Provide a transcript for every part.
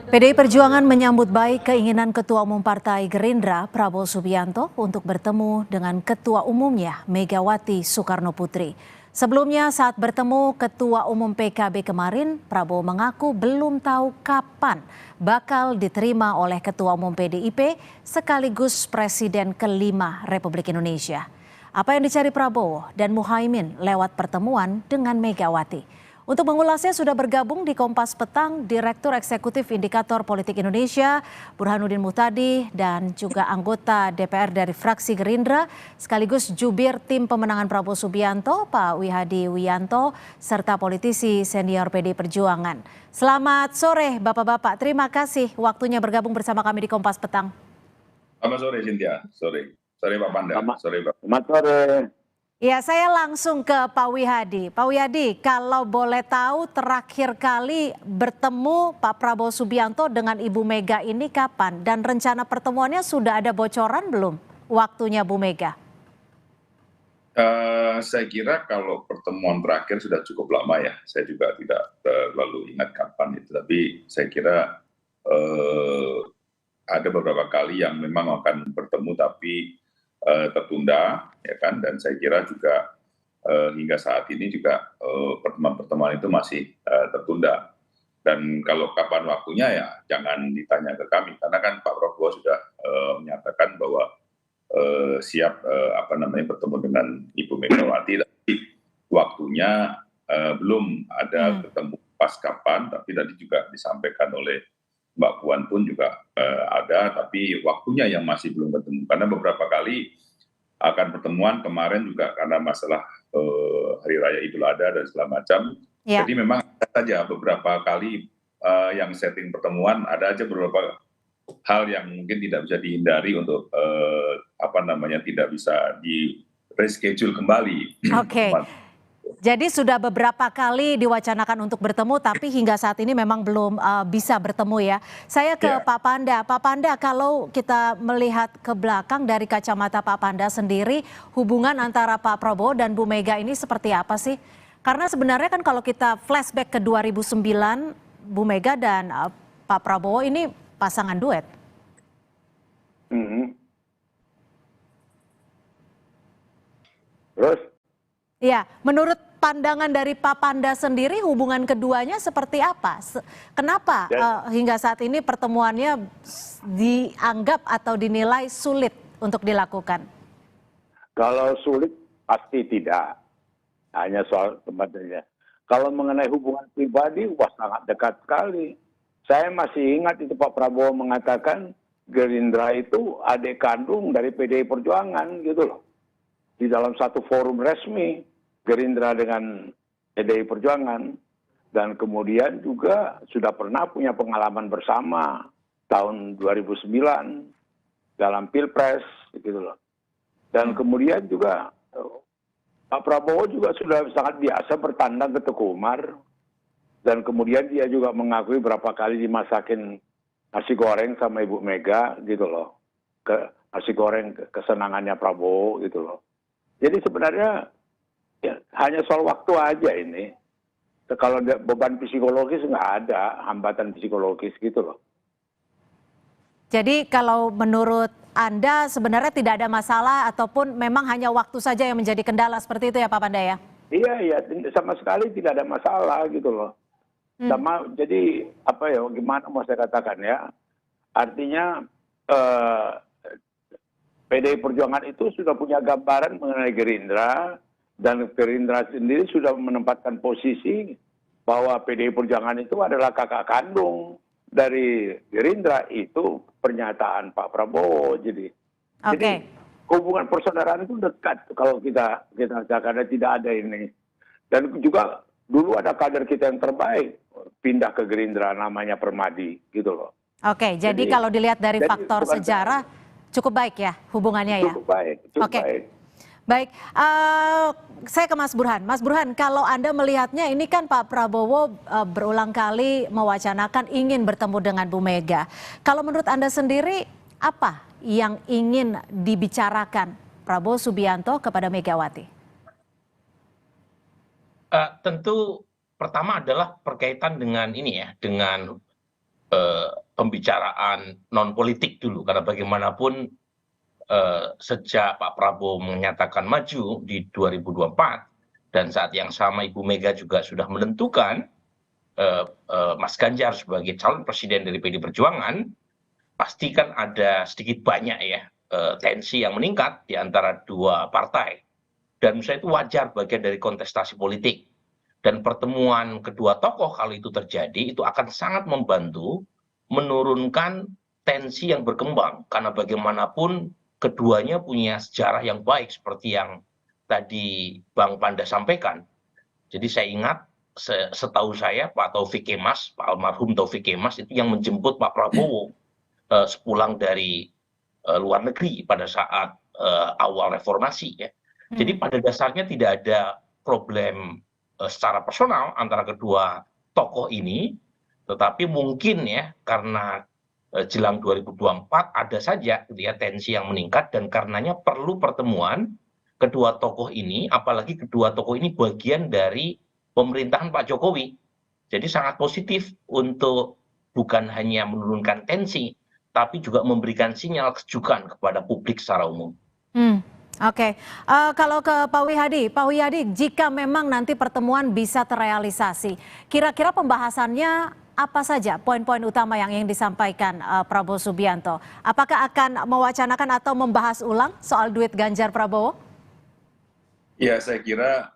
PDI Perjuangan menyambut baik keinginan Ketua Umum Partai Gerindra Prabowo Subianto untuk bertemu dengan Ketua Umumnya Megawati Soekarno Putri. Sebelumnya saat bertemu Ketua Umum PKB kemarin, Prabowo mengaku belum tahu kapan bakal diterima oleh Ketua Umum PDIP sekaligus Presiden kelima Republik Indonesia. Apa yang dicari Prabowo dan Muhaimin lewat pertemuan dengan Megawati? Untuk mengulasnya sudah bergabung di Kompas Petang Direktur Eksekutif Indikator Politik Indonesia Burhanuddin Muhtadi dan juga anggota DPR dari fraksi Gerindra sekaligus jubir tim pemenangan Prabowo Subianto Pak Wihadi Wiyanto serta politisi senior PDI Perjuangan. Selamat sore Bapak-bapak, terima kasih waktunya bergabung bersama kami di Kompas Petang. Selamat sore Cynthia, sore Pak Panda, sore Pak. Selamat sore. Ya, saya langsung ke Pak Wihadi. Pak Wihadi, kalau boleh tahu terakhir kali bertemu Pak Prabowo Subianto dengan Ibu Mega ini kapan? Dan rencana pertemuannya sudah ada bocoran belum waktunya Bu Mega? Saya kira kalau pertemuan terakhir sudah cukup lama ya. Saya juga tidak terlalu ingat kapan itu. Tapi saya kira ada beberapa kali yang memang akan bertemu tapi tertunda, ya kan, dan saya kira juga hingga saat ini juga pertemuan-pertemuan itu masih tertunda. Dan kalau kapan waktunya ya jangan ditanya ke kami, karena kan Pak Prabowo sudah menyatakan bahwa siap bertemu dengan Ibu Megawati, tapi waktunya belum ada ketemu pas kapan, tapi tadi juga disampaikan oleh Mbak Puan pun juga ada, tapi waktunya yang masih belum ketemu. Karena beberapa kali akan pertemuan kemarin juga karena masalah Hari Raya Idul Adha dan segala macam. Ya. Jadi memang ada saja beberapa kali yang setting pertemuan, ada aja beberapa hal yang mungkin tidak bisa dihindari untuk tidak bisa di reschedule kembali. Oke. Jadi sudah beberapa kali diwacanakan untuk bertemu, tapi hingga saat ini memang belum bisa bertemu ya. Saya ke Pak Panda. Pak Panda, kalau kita melihat ke belakang dari kacamata Pak Panda sendiri, hubungan antara Pak Prabowo dan Bu Mega ini seperti apa sih? Karena sebenarnya kan kalau kita flashback ke 2009, Bu Mega dan Pak Prabowo ini pasangan duet. Terus? Ya, menurut pandangan dari Pak Panda sendiri hubungan keduanya seperti apa? Kenapa hingga saat ini pertemuannya dianggap atau dinilai sulit untuk dilakukan? Kalau sulit pasti tidak, hanya soal tempatnya. Kalau mengenai hubungan pribadi, wah sangat dekat sekali. Saya masih ingat itu Pak Prabowo mengatakan Gerindra itu adik kandung dari PDI Perjuangan gitu loh. Di dalam satu forum resmi Gerindra dengan PDI Perjuangan, dan kemudian juga sudah pernah punya pengalaman bersama tahun 2009 dalam Pilpres gitu loh. Dan kemudian juga Pak Prabowo juga sudah sangat biasa bertandang ke Teguh Umar, dan kemudian dia juga mengakui berapa kali dimasakin nasi goreng sama Ibu Mega gitu loh, nasi goreng kesenangannya Prabowo gitu loh. Jadi sebenarnya ya, hanya soal waktu aja ini. Kalau beban psikologis nggak ada, hambatan psikologis gitu loh. Jadi kalau menurut Anda sebenarnya tidak ada masalah ataupun memang hanya waktu saja yang menjadi kendala seperti itu ya Pak Panda ya? Iya, sama sekali tidak ada masalah gitu loh. Jadi gimana mau saya katakan ya? Artinya PDI Perjuangan itu sudah punya gambaran mengenai Gerindra, dan Gerindra sendiri sudah menempatkan posisi bahwa PDI Perjuangan itu adalah kakak kandung dari Gerindra. Itu pernyataan Pak Prabowo. Jadi hubungan persaudaraan itu dekat kalau kita karena tidak ada ini. Dan juga dulu ada kader kita yang terbaik pindah ke Gerindra, namanya Permadi gitu loh. Jadi kalau dilihat dari faktor sejarah cukup baik ya hubungannya ya? Cukup baik, baik. Baik, saya ke Mas Burhan. Mas Burhan, kalau Anda melihatnya ini kan Pak Prabowo berulang kali mewacanakan ingin bertemu dengan Bu Mega. Kalau menurut Anda sendiri, apa yang ingin dibicarakan Prabowo Subianto kepada Megawati? Tentu pertama adalah berkaitan dengan ini ya, dengan pembicaraan non politik dulu, karena bagaimanapun sejak Pak Prabowo menyatakan maju di 2024 dan saat yang sama Ibu Mega juga sudah menentukan Mas Ganjar sebagai calon presiden dari PD Perjuangan, pasti kan ada sedikit banyak ya tensi yang meningkat di antara dua partai. Dan menurut saya itu wajar bagian dari kontestasi politik. Dan pertemuan kedua tokoh kalau itu terjadi, itu akan sangat membantu menurunkan tensi yang berkembang. Karena bagaimanapun keduanya punya sejarah yang baik seperti yang tadi Bang Panda sampaikan. Jadi saya ingat, setahu saya Pak Taufik Kemas, Pak almarhum Taufik Kemas itu yang menjemput Pak Prabowo sepulang dari luar negeri pada saat awal reformasi ya. Jadi pada dasarnya tidak ada problem secara personal antara kedua tokoh ini, tetapi mungkin ya karena jelang 2024 ada saja gitu ya tensi yang meningkat, dan karenanya perlu pertemuan kedua tokoh ini, apalagi kedua tokoh ini bagian dari pemerintahan Pak Jokowi. Jadi sangat positif untuk bukan hanya menurunkan tensi, tapi juga memberikan sinyal kejukan kepada publik secara umum. Oke. Kalau ke Pak Wihadi, jika memang nanti pertemuan bisa terrealisasi, kira-kira pembahasannya apa saja poin-poin utama yang ingin disampaikan Prabowo Subianto? Apakah akan mewacanakan atau membahas ulang soal duet Ganjar Prabowo? Ya, saya kira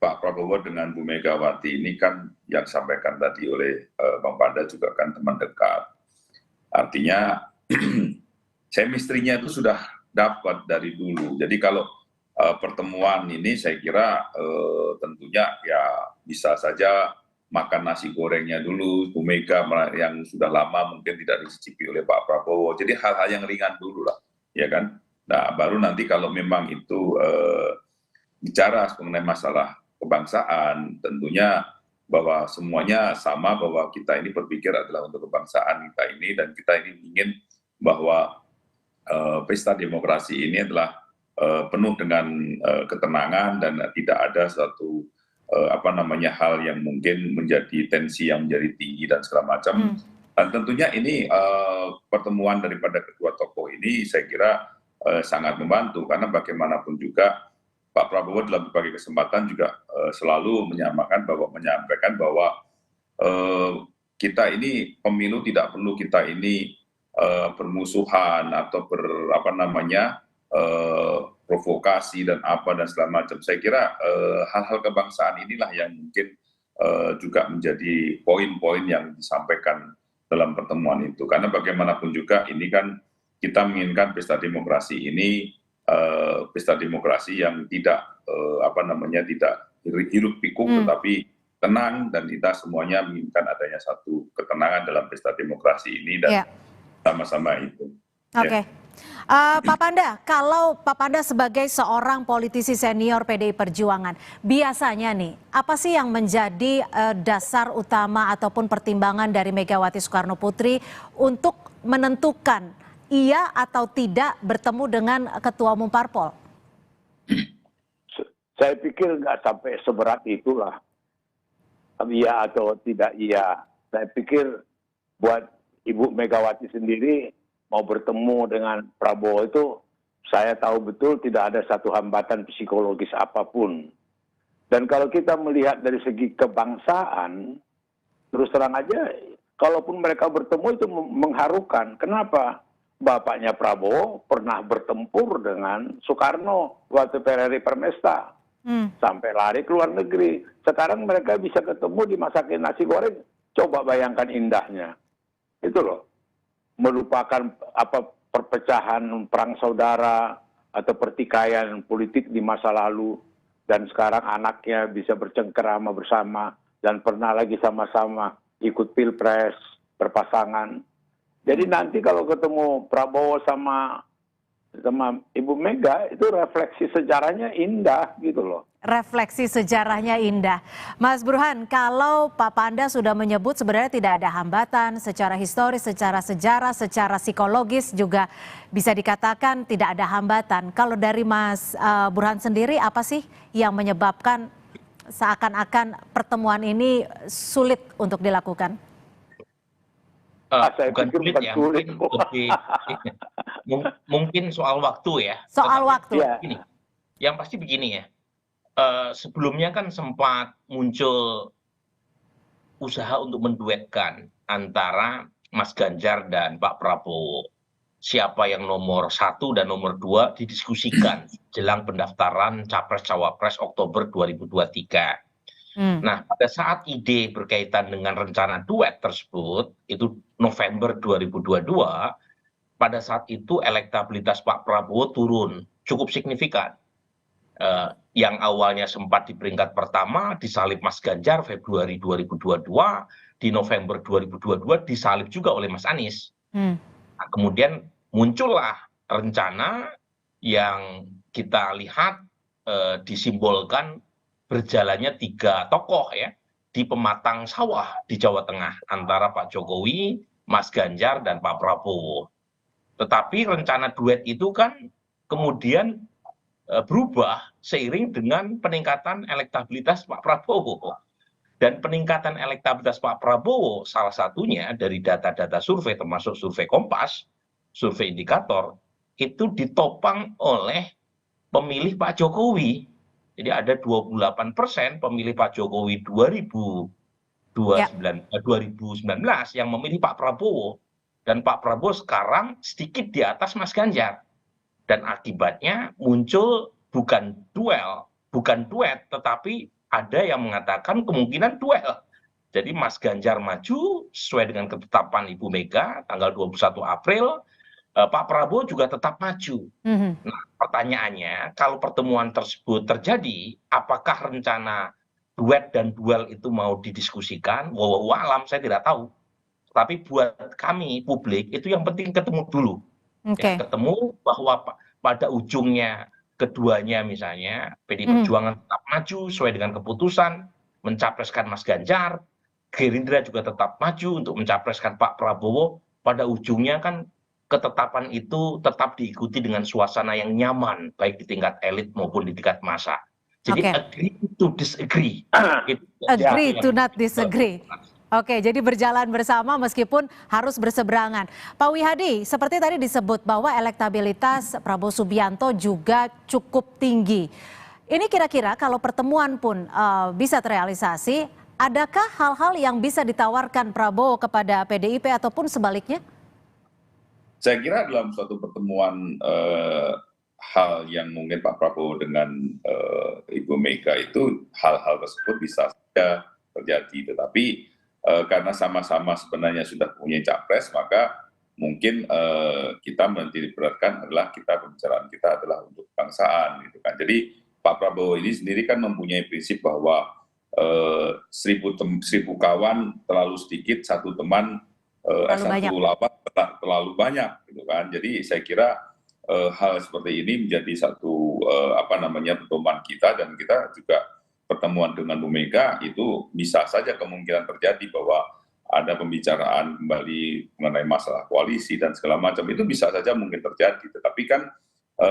Pak Prabowo dengan Bu Megawati ini kan yang disampaikan tadi oleh Bang Panda juga kan teman dekat. Artinya chemistry-nya itu sudah dapat dari dulu. Jadi kalau pertemuan ini saya kira tentunya ya bisa saja makan nasi gorengnya dulu, Bu Mega yang sudah lama mungkin tidak dicicipi oleh Pak Prabowo. Jadi hal-hal yang ringan dulu lah, ya kan? Nah, baru nanti kalau memang itu bicara mengenai masalah kebangsaan, tentunya bahwa semuanya sama, bahwa kita ini berpikir adalah untuk kebangsaan kita ini, dan kita ini ingin bahwa pesta demokrasi ini adalah penuh dengan ketenangan dan tidak ada suatu hal yang mungkin menjadi tensi yang menjadi tinggi dan segala macam. Dan tentunya ini pertemuan daripada kedua tokoh ini saya kira sangat membantu, karena bagaimanapun juga Pak Prabowo dalam berbagai kesempatan juga selalu menyampaikan bahwa kita ini pemilu tidak perlu kita ini bermusuhan atau provokasi dan segala macam. Saya kira hal-hal kebangsaan inilah yang mungkin juga menjadi poin-poin yang disampaikan dalam pertemuan itu. Karena bagaimanapun juga ini kan kita menginginkan pesta demokrasi ini pesta demokrasi yang tidak tidak hiruk pikuk, tetapi tenang, dan kita semuanya menginginkan adanya satu ketenangan dalam pesta demokrasi ini dan sama-sama itu. Oke. Pak Panda, kalau Pak Panda sebagai seorang politisi senior PDI Perjuangan, biasanya nih, apa sih yang menjadi dasar utama ataupun pertimbangan dari Megawati Soekarno Putri untuk menentukan iya atau tidak bertemu dengan Ketua Umum Parpol? Saya pikir nggak sampai seberat itulah. Iya atau tidak iya. Saya pikir buat Ibu Megawati sendiri mau bertemu dengan Prabowo itu, saya tahu betul tidak ada satu hambatan psikologis apapun. Dan kalau kita melihat dari segi kebangsaan, terus terang aja, kalaupun mereka bertemu itu mengharukan. Kenapa? Bapaknya Prabowo pernah bertempur dengan Soekarno waktu PRRI Permesta. Sampai lari ke luar negeri. Sekarang mereka bisa ketemu dimasakin nasi goreng. Coba bayangkan indahnya. Itu loh. Melupakan perpecahan perang saudara atau pertikaian politik di masa lalu. Dan sekarang anaknya bisa bercengkerama bersama. Dan pernah lagi sama-sama ikut pilpres, berpasangan. Jadi nanti kalau ketemu Prabowo sama Ibu Mega, itu refleksi sejarahnya indah gitu loh. Refleksi sejarahnya indah. Mas Burhan, kalau Pak Panda sudah menyebut sebenarnya tidak ada hambatan secara historis, secara sejarah, secara psikologis juga bisa dikatakan tidak ada hambatan. Kalau dari Mas Burhan sendiri, apa sih yang menyebabkan seakan-akan pertemuan ini sulit untuk dilakukan? Saya Bukan pikir sulit bukan ya, sulit. mungkin lebih mungkin soal waktu ya. Soal Tetapi waktu. Iya. begini, yang pasti begini ya, sebelumnya kan sempat muncul usaha untuk menduetkan antara Mas Ganjar dan Pak Prabowo. Siapa yang nomor 1 dan nomor 2 didiskusikan jelang pendaftaran Capres-Cawapres Oktober 2023. Hmm. Nah, pada saat ide berkaitan dengan rencana duet tersebut, itu November 2022, pada saat itu elektabilitas Pak Prabowo turun cukup signifikan. Yang awalnya sempat di peringkat pertama disalib Mas Ganjar Februari 2022, di November 2022 disalib juga oleh Mas Anies. Hmm. Nah, kemudian muncullah rencana yang kita lihat disimbolkan berjalannya 3 tokoh ya di pematang sawah di Jawa Tengah antara Pak Jokowi, Mas Ganjar, dan Pak Prabowo. Tetapi rencana duet itu kan kemudian berubah seiring dengan peningkatan elektabilitas Pak Prabowo. Dan peningkatan elektabilitas Pak Prabowo salah satunya dari data-data survei termasuk survei Kompas, survei indikator, itu ditopang oleh pemilih Pak Jokowi. Jadi ada 28% pemilih Pak Jokowi 2019 yang memilih Pak Prabowo. Dan Pak Prabowo sekarang sedikit di atas Mas Ganjar. Dan akibatnya muncul bukan duet, tetapi ada yang mengatakan kemungkinan duel. Jadi Mas Ganjar maju sesuai dengan ketetapan Ibu Mega tanggal 21 April, Pak Prabowo juga tetap maju. Nah, pertanyaannya, kalau pertemuan tersebut terjadi, apakah rencana duet dan duel itu mau didiskusikan? Wallahu a'lam, saya tidak tahu. Tapi buat kami, publik, itu yang penting ketemu dulu. Ya, ketemu bahwa pada ujungnya keduanya misalnya PDI Perjuangan tetap maju sesuai dengan keputusan mencapreskan Mas Ganjar, Gerindra juga tetap maju untuk mencapreskan Pak Prabowo. Pada ujungnya kan ketetapan itu tetap diikuti dengan suasana yang nyaman baik di tingkat elit maupun di tingkat massa. Jadi agree to disagree. Agree to not disagree. Oke, jadi berjalan bersama meskipun harus berseberangan. Pak Wihadi, seperti tadi disebut bahwa elektabilitas Prabowo Subianto juga cukup tinggi. Ini kira-kira kalau pertemuan pun bisa terrealisasi, adakah hal-hal yang bisa ditawarkan Prabowo kepada PDIP ataupun sebaliknya? Saya kira dalam suatu pertemuan hal yang mungkin Pak Prabowo dengan Ibu Mega itu hal-hal tersebut bisa saja terjadi, tetapi karena sama-sama sebenarnya sudah punya capres, maka mungkin kita menitikberatkan adalah pembicaraan kita adalah untuk kebangsaan, gitu kan. Jadi Pak Prabowo ini sendiri kan mempunyai prinsip bahwa 1000 kawan terlalu sedikit, 1 teman S1 lawan terlalu banyak, gitu kan. Jadi saya kira hal seperti ini menjadi satu pertemuan kita, dan kita juga pertemuan dengan Bu Mega itu bisa saja kemungkinan terjadi bahwa ada pembicaraan kembali mengenai masalah koalisi dan segala macam, itu bisa saja mungkin terjadi. Tetapi kan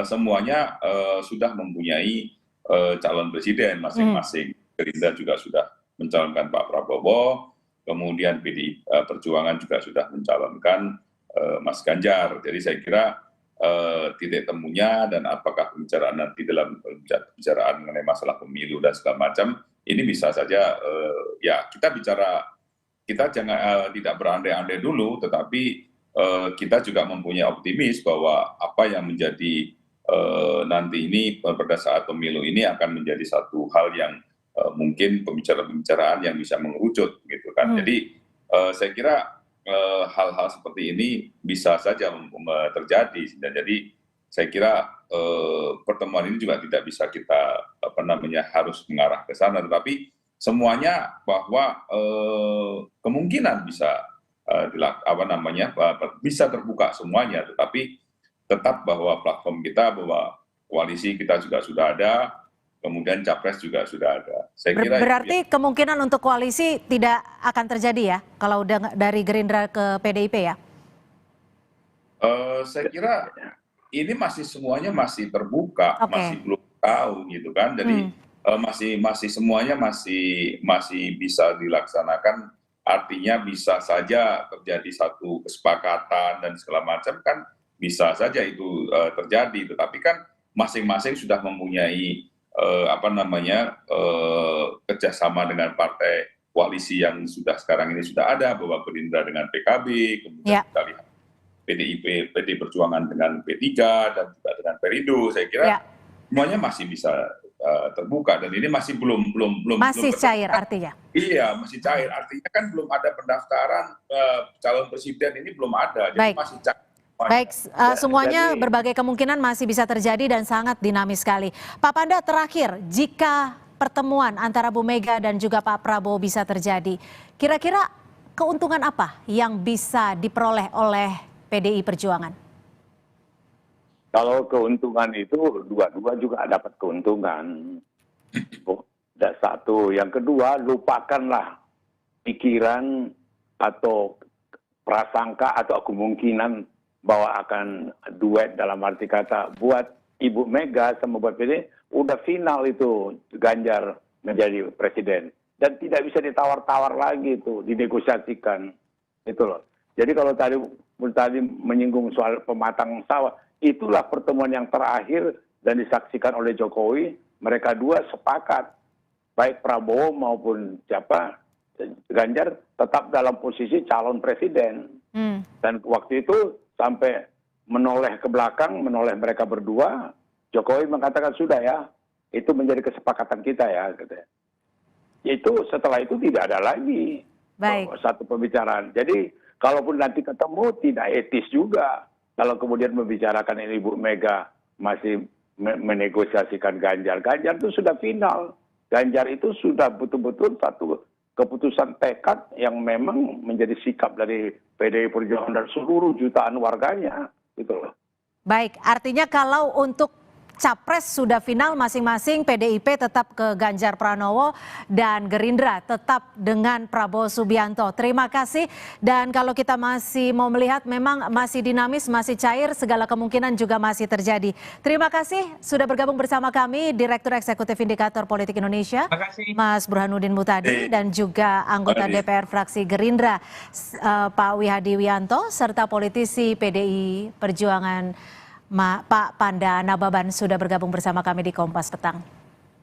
semuanya sudah mempunyai calon presiden masing-masing. Gerindra juga sudah mencalonkan Pak Prabowo, kemudian PDI Perjuangan juga sudah mencalonkan Mas Ganjar. Jadi saya kira titik temunya dan apakah pembicaraan nanti dalam pembicaraan mengenai masalah pemilu dan segala macam ini bisa saja ya kita jangan tidak berandai-andai dulu, tetapi kita juga mempunyai optimis bahwa apa yang menjadi nanti ini pada saat pemilu ini akan menjadi satu hal yang mungkin pembicaraan yang bisa mengerucut, gitu kan. Jadi saya kira hal-hal seperti ini bisa saja terjadi, dan jadi saya kira pertemuan ini juga tidak bisa kita harus mengarah ke sana, tetapi semuanya bahwa kemungkinan bisa bisa terbuka semuanya, tetapi tetap bahwa platform kita, bahwa koalisi kita juga sudah ada, kemudian capres juga sudah ada. Saya kira berarti kemungkinan untuk koalisi tidak akan terjadi ya, kalau udah dari Gerindra ke PDIP ya? Saya kira ini semuanya masih terbuka, masih belum tahu, gitu kan. Jadi masih semuanya masih bisa dilaksanakan artinya bisa saja terjadi satu kesepakatan dan segala macam kan bisa saja itu terjadi. Tetapi kan masing-masing sudah mempunyai kerjasama dengan partai koalisi yang sudah sekarang ini sudah ada, bahwa Gerindra dengan PKB, kemudian kita lihat PD Perjuangan dengan P3 dan juga dengan Perindo. Saya kira semuanya masih bisa terbuka, dan ini masih belum cair artinya. Iya, masih cair, artinya kan belum ada pendaftaran calon presiden, ini belum ada, jadi masih cair. Baik, semuanya berbagai kemungkinan masih bisa terjadi dan sangat dinamis sekali. Pak Panda, terakhir, jika pertemuan antara Bu Mega dan juga Pak Prabowo bisa terjadi, kira-kira keuntungan apa yang bisa diperoleh oleh PDI Perjuangan? Kalau keuntungan itu dua-dua juga dapat keuntungan. Dan satu, yang kedua lupakanlah pikiran atau prasangka atau kemungkinan bahwa akan duet, dalam arti kata buat Ibu Mega sama buat PD udah final itu Ganjar menjadi presiden dan tidak bisa ditawar-tawar lagi itu, dinegosiasikan itu loh. Jadi kalau tadi menyinggung soal pematang sawah, itulah pertemuan yang terakhir dan disaksikan oleh Jokowi. Mereka dua sepakat, baik Prabowo maupun Ganjar tetap dalam posisi calon presiden. Dan waktu itu sampai menoleh ke belakang, menoleh mereka berdua, Jokowi mengatakan sudah ya, itu menjadi kesepakatan kita ya. Itu setelah itu tidak ada lagi satu pembicaraan. Jadi kalaupun nanti ketemu tidak etis juga kalau kemudian membicarakan ini Ibu Mega masih menegosiasikan Ganjar. Ganjar itu sudah final. Ganjar itu sudah betul-betul satu keputusan tekad yang memang menjadi sikap dari PDI Perjuangan dan seluruh jutaan warganya. Gitu loh. Baik, artinya kalau untuk Capres sudah final masing-masing, PDIP tetap ke Ganjar Pranowo dan Gerindra tetap dengan Prabowo Subianto. Terima kasih, dan kalau kita masih mau melihat memang masih dinamis, masih cair, segala kemungkinan juga masih terjadi. Terima kasih sudah bergabung bersama kami Direktur Eksekutif Indikator Politik Indonesia, Mas Burhanuddin Muhtadi, dan juga anggota DPR fraksi Gerindra Pak Wihadi Wianto, serta politisi PDI Perjuangan Pak Panda Nababan sudah bergabung bersama kami di Kompas Petang.